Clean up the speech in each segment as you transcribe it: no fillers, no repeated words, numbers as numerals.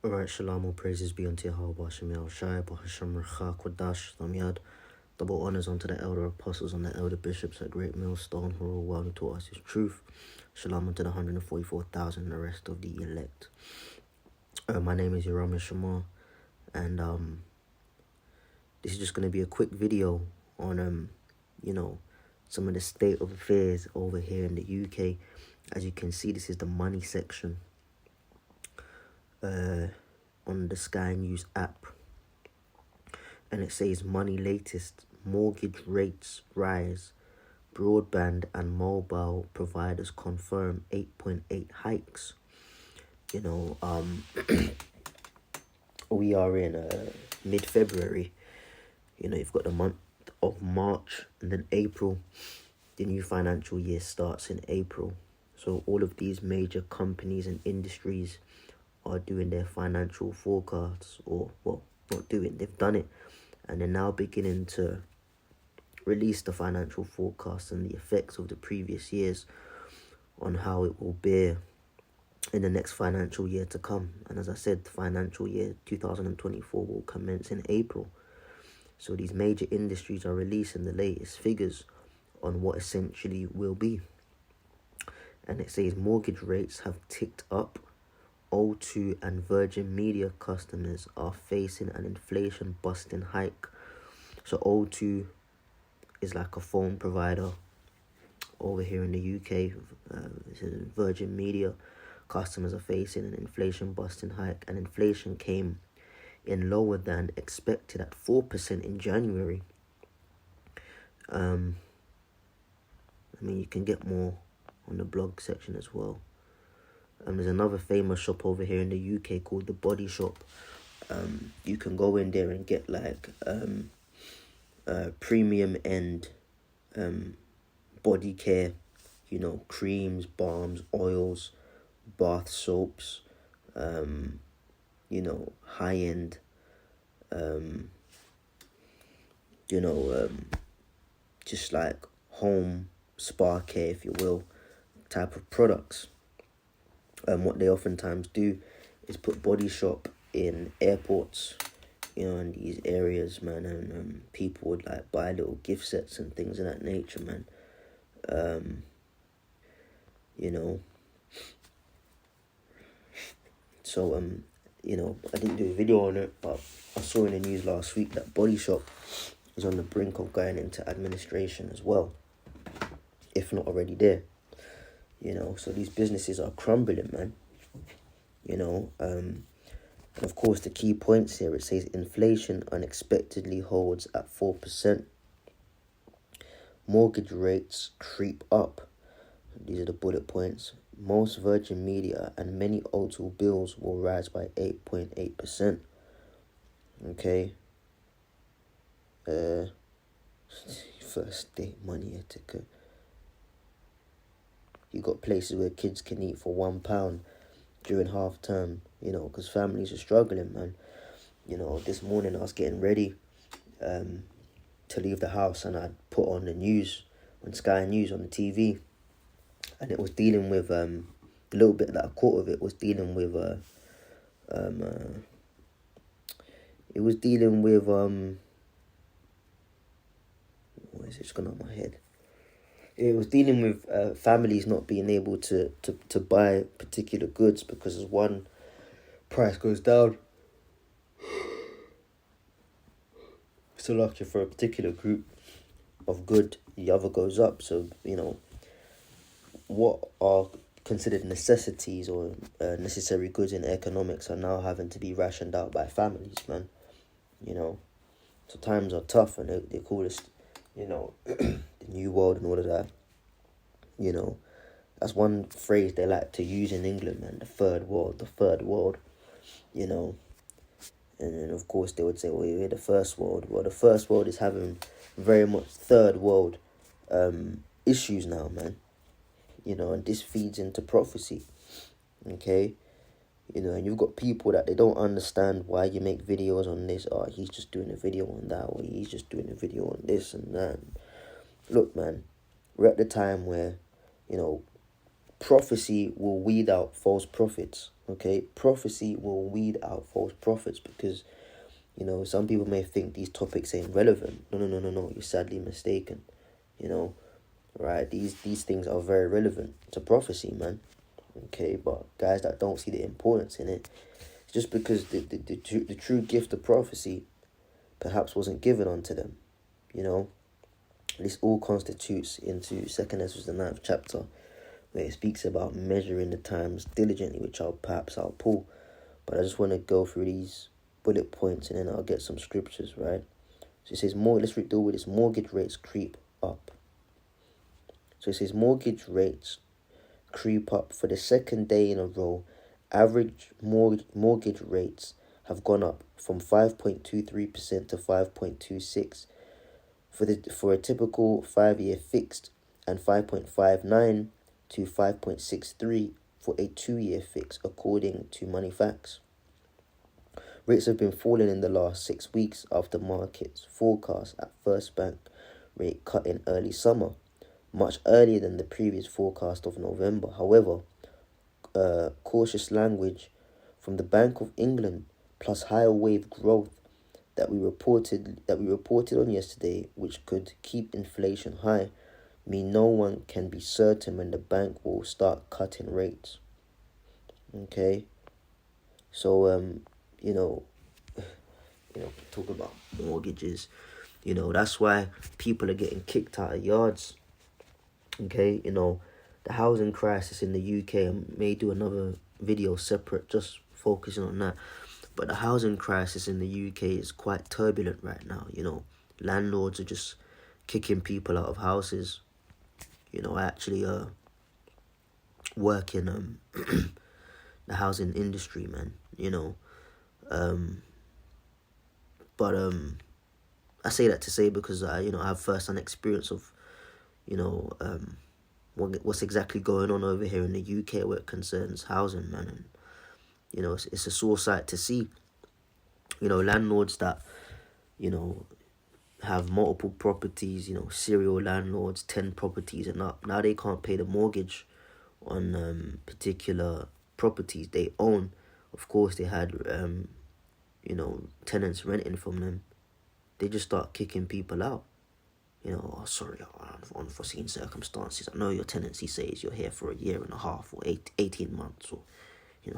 Alright, shalom, all praises be unto Yahweh, Bashem Yahushai, Bahasham Recha, Kodash, Lamyad. Double honors unto the elder apostles and the elder bishops at Great Millstone, who are well taught us his truth. Shalom unto the 144,000 and the rest of the elect. My name is Yoram Shamar, and this is just going to be a quick video on, some of the state of affairs over here in the UK. As you can see, this is the money section on the Sky News app, and it says money latest: mortgage rates rise, broadband and mobile providers confirm 8.8 hikes. We are in mid-February. You've got the month of March, and then April. The new financial year starts in April. So all of these major companies and industries are doing their financial forecasts, or, well, not doing, they've done it. And they're now beginning to release the financial forecasts and the effects of the previous years on how it will bear in the next financial year to come. And as I said, the financial year 2024 will commence in April. So these major industries are releasing the latest figures on what essentially will be. And it says mortgage rates have ticked up. O2 and Virgin Media customers are facing an inflation-busting hike. So O2 is like a phone provider over here in the UK. Virgin Media customers are facing an inflation-busting hike, and inflation came in lower than expected at 4% in January. You can get more on the blog section as well. There's another famous shop over here in the UK called The Body Shop. You can go in there and get like premium end body care, creams, balms, oils, bath soaps, high end, just like home spa care, if you will, type of products. What they oftentimes do is put Body Shop in airports, in these areas, man, and people would like buy little gift sets and things of that nature, man. So I didn't do a video on it, but I saw in the news last week that Body Shop is on the brink of going into administration as well, if not already there. So these businesses are crumbling, man. And of course, the key points here, it says inflation unexpectedly holds at 4%. Mortgage rates creep up. These are the bullet points. Most Virgin Media and many O2 bills will rise by 8.8%. Okay. First date money etiquette. You got places where kids can eat for £1 during half term, because families are struggling, man. This morning I was getting ready to leave the house, and I put on the news, on Sky News on the TV, and it was dealing with, the little bit that I caught of it was dealing with, what is it, it's gone out of my head. It was dealing with families not being able to buy particular goods because as one price goes down, so lucky for a particular group of good, the other goes up. So, what are considered necessities or necessary goods in economics are now having to be rationed out by families, man. So times are tough, and they call this, the new world and all of that. That's one phrase they like to use in England, man, the third world. And then, of course, they would say, well, we're the first world. Well, the first world is having very much third world issues now, man. And this feeds into prophecy, okay? And you've got people that they don't understand why you make videos on this. Oh, he's just doing a video on that, or he's just doing a video on this and that. Look, man, we're at the time where, prophecy will weed out false prophets. Okay, prophecy will weed out false prophets because, you know, some people may think these topics ain't relevant. No. You're sadly mistaken. You know, right? These things are very relevant to prophecy, man. Okay, but guys that don't see the importance in it, just because the true gift of prophecy perhaps wasn't given unto them, you know. This all constitutes into 2 Ezra the 9th chapter, where it speaks about measuring the times diligently, which I'll pull. But I just want to go through these bullet points and then I'll get some scriptures, right? So it says, let's deal with this. Mortgage rates creep up. So it says mortgage rates creep up for the second day in a row. Average mortgage rates have gone up from 5.23% to 5.26% for a typical 5-year fixed, and 5.59 to 5.63 for a 2-year fix, according to Moneyfacts. Rates have been falling in the last 6 weeks after markets forecast at First Bank rate cut in early summer, much earlier than the previous forecast of November. However, cautious language from the Bank of England plus higher wage growth that we reported on yesterday, which could keep inflation high, mean no one can be certain when the bank will start cutting rates. Okay, so talk about mortgages. That's why people are getting kicked out of yards. Okay, the housing crisis in the UK. I may do another video separate, just focusing on that. But the housing crisis in the UK is quite turbulent right now. Landlords are just kicking people out of houses. I actually work in the housing industry, man. But I say that to say because I have first-hand experience of what's exactly going on over here in the UK where it concerns housing, man. And it's a sore sight to see. Landlords that have multiple properties, serial landlords, 10 properties and up. Now they can't pay the mortgage on particular properties they own. Of course, they had tenants renting from them. They just start kicking people out. Sorry, unforeseen circumstances. I know your tenancy says you're here for a year and a half or 18 months or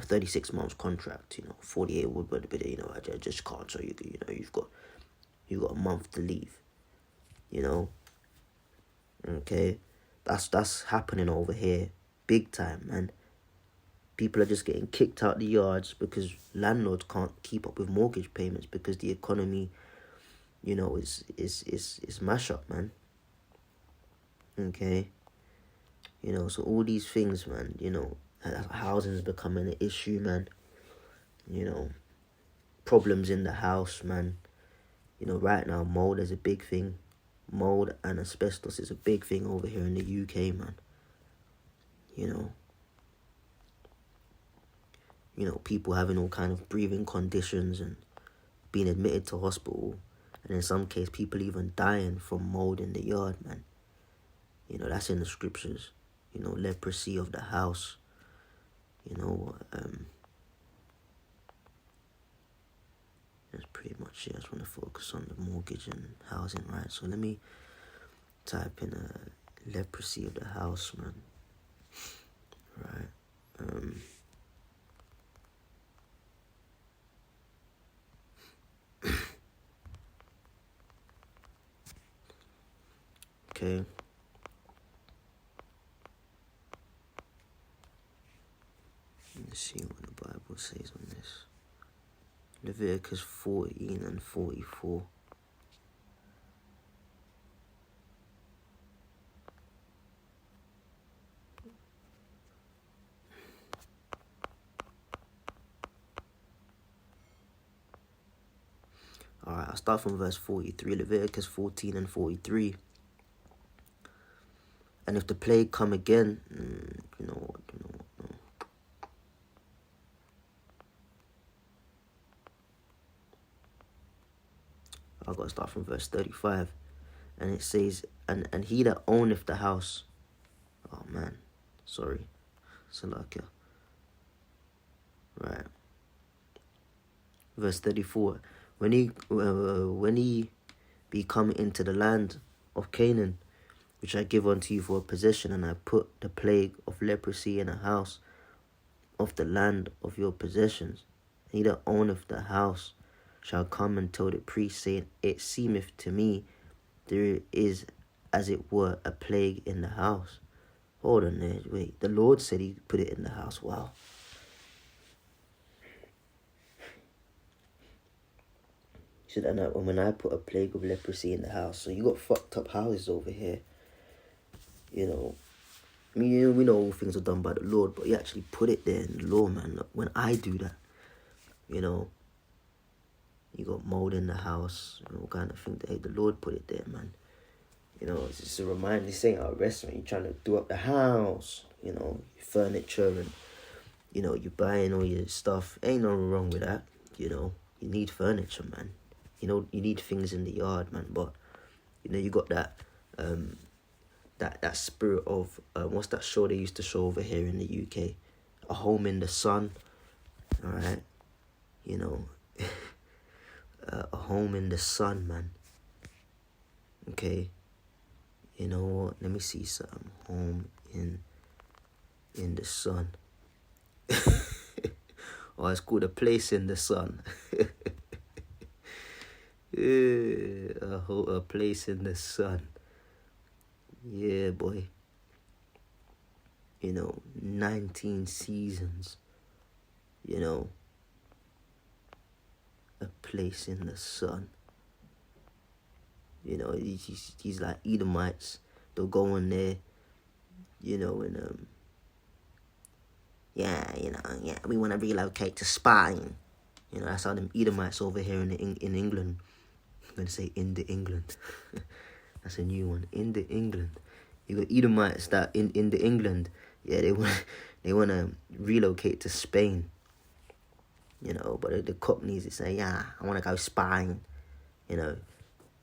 36 months contract. 48 would, but I just can't. So you've got a month to leave. Okay, that's happening over here, big time, man. People are just getting kicked out the yards because landlords can't keep up with mortgage payments because the economy, is mash up, man. Okay, so all these things, man. Housing is becoming an issue, man. Problems in the house, man. Right now, mold is a big thing. Mold and asbestos is a big thing over here in the UK, man. People having all kind of breathing conditions and being admitted to hospital. And in some case, people even dying from mold in the yard, man. That's in the scriptures. Leprosy of the house. That's pretty much it. I just want to focus on the mortgage and housing, right? So let me type in leprosy of the house, man. Right. Okay. Let's see what the Bible says on this. Leviticus 14 and 44. Alright, I'll start from verse 43. Leviticus 14 and 43. And if the plague come again, I've got to start from verse 35. And it says, and he that owneth the house, oh man, sorry. Salakia. Right. Verse 34. When he be come into the land of Canaan, which I give unto you for a possession, and I put the plague of leprosy in a house of the land of your possessions, and he that owneth the house shall come and tell the priest, saying, It seemeth to me there is as it were a plague in the house. Hold on there, wait. The Lord said he put it in the house. Wow. He said, and when I put a plague of leprosy in the house, so you got fucked up houses over here. You know, I mean, we know all things are done by the Lord, but he actually put it there in the law, man. Look, when I do that, you know, you got mold in the house, you know, kind of thing. Hey, the Lord put it there, man. You know, it's just a reminder. This ain't our restaurant. You're trying to do up the house, you know, furniture, and, you know, you're buying all your stuff. Ain't nothing wrong with that, you know. You need furniture, man. You know, you need things in the yard, man. But, you know, you got that, that spirit of, what's that show they used to show over here in the UK? A Home in the Sun, all right? You know, a home in the sun, man. Okay? You know what? Let me see something. Home in the sun. Oh, it's called A Place in the Sun. A Place in the Sun. Yeah, boy. You know, 19 seasons. You know, A Place in the Sun. You know, these like Edomites, they'll go in there, you know, and we want to relocate to Spain. You know, that's how them Edomites over here in England. I'm gonna say in the England. That's a new one. In the England, you got Edomites that in the England, yeah, they want to relocate to Spain. You know, but the Cockneys, they say, yeah, I want to go Spain. You know,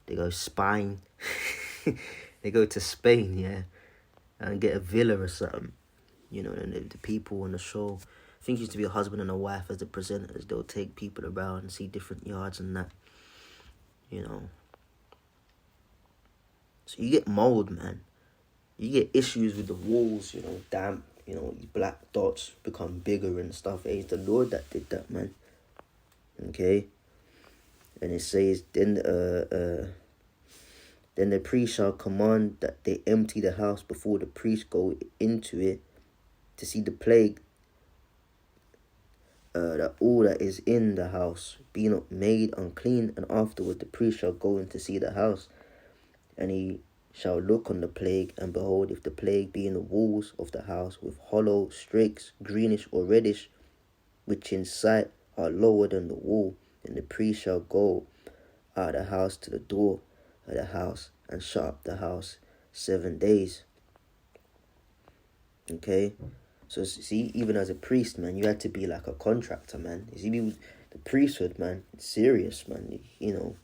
they go Spain. They go to Spain, yeah, and get a villa or something. You know, and the people on the show, I think it used to be a husband and a wife as the presenters. They'll take people around and see different yards and that. You know. So you get mold, man. You get issues with the walls, you know, damp, you know, black dots become bigger and stuff. It's the Lord that did that, man. Okay? And it says, then the priest shall command that they empty the house before the priest go into it to see the plague, that all that is in the house be not made unclean, and afterward the priest shall go in to see the house, and he shall look on the plague, and behold, if the plague be in the walls of the house with hollow streaks, greenish or reddish, which in sight are lower than the wall, then the priest shall go out of the house to the door of the house and shut up the house 7 days. Okay? So see, even as a priest, man, you had to be like a contractor, man. You see, the priesthood, man, it's serious, man. You know,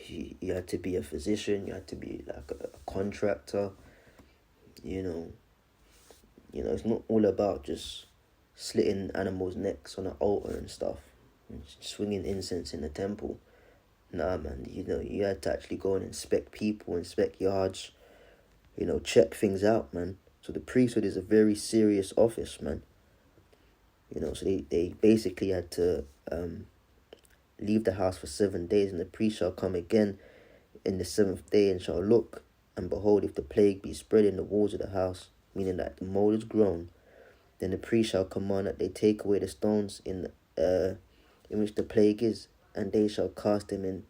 you had to be a physician. You had to be like a contractor. You know, it's not all about just slitting animals' necks on an altar and stuff, and swinging incense in the temple. Nah, man, you know, you had to actually go and inspect people, inspect yards, you know, check things out, man. So the priesthood is a very serious office, man. You know, so they basically had to leave the house for 7 days, and the priest shall come again in the 7th day and shall look, and behold, if the plague be spread in the walls of the house, meaning that the mold is grown, then the priest shall command that they take away the stones in which the plague is, and they shall cast them into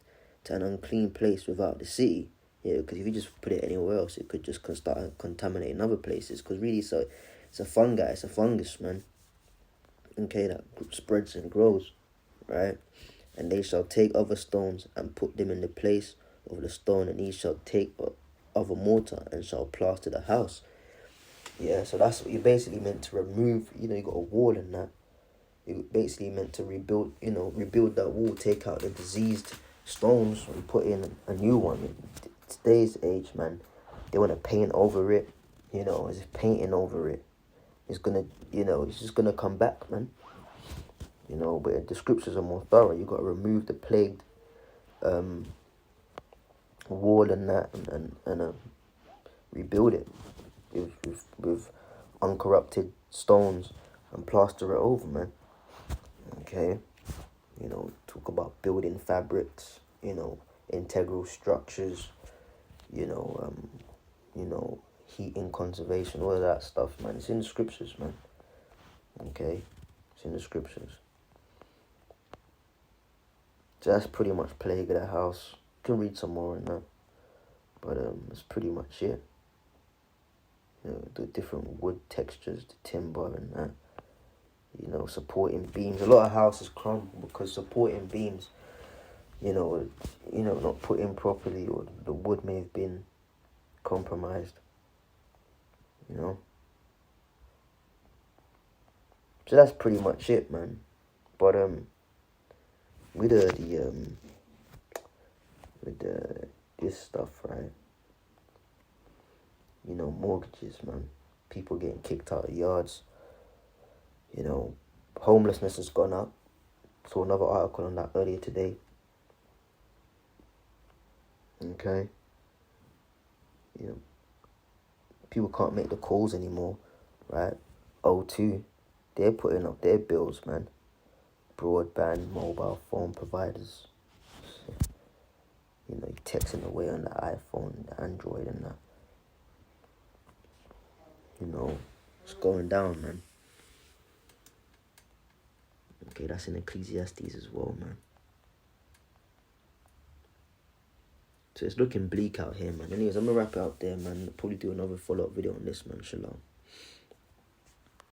an unclean place without the city. Yeah, because if you just put it anywhere else, it could just start contaminating other places. Because really, it's a fungi, it's a fungus, man. Okay, that spreads and grows, right? And they shall take other stones and put them in the place of the stone, and he shall take other mortar and shall plaster the house. Yeah, so that's what you're basically meant to remove. You know, you got a wall and that. You're basically meant to rebuild that wall, take out the diseased stones and put in a new one. In today's age, man, they want to paint over it, you know, as if painting over it. it's gonna, it's just gonna come back, man. But the scriptures are more thorough. You got to remove the plagued wall and that, and rebuild it with uncorrupted stones and plaster it over, man. Okay, talk about building fabrics, integral structures, you know, heating conservation, all of that stuff, man. It's in the scriptures, man. Okay, it's in the scriptures. So that's pretty much plague of the house. You can read some more on that, but that's pretty much it. The different wood textures, the timber and that. Supporting beams. A lot of houses crumble because supporting beams, not put in properly, or the wood may have been compromised. So that's pretty much it, man. But with this stuff, right? Mortgages, man. People getting kicked out of yards. Homelessness has gone up. Saw another article on that earlier today. Okay. People can't make the calls anymore, right? O2, they're putting up their bills, man. Broadband, mobile phone providers. You're texting away on the iPhone, the Android and that. It's going down, man. Okay, that's in Ecclesiastes as well, man. So it's looking bleak out here, man. Anyways, I'm going to wrap it up there, man. I'll probably do another follow-up video on this, man. Shalom.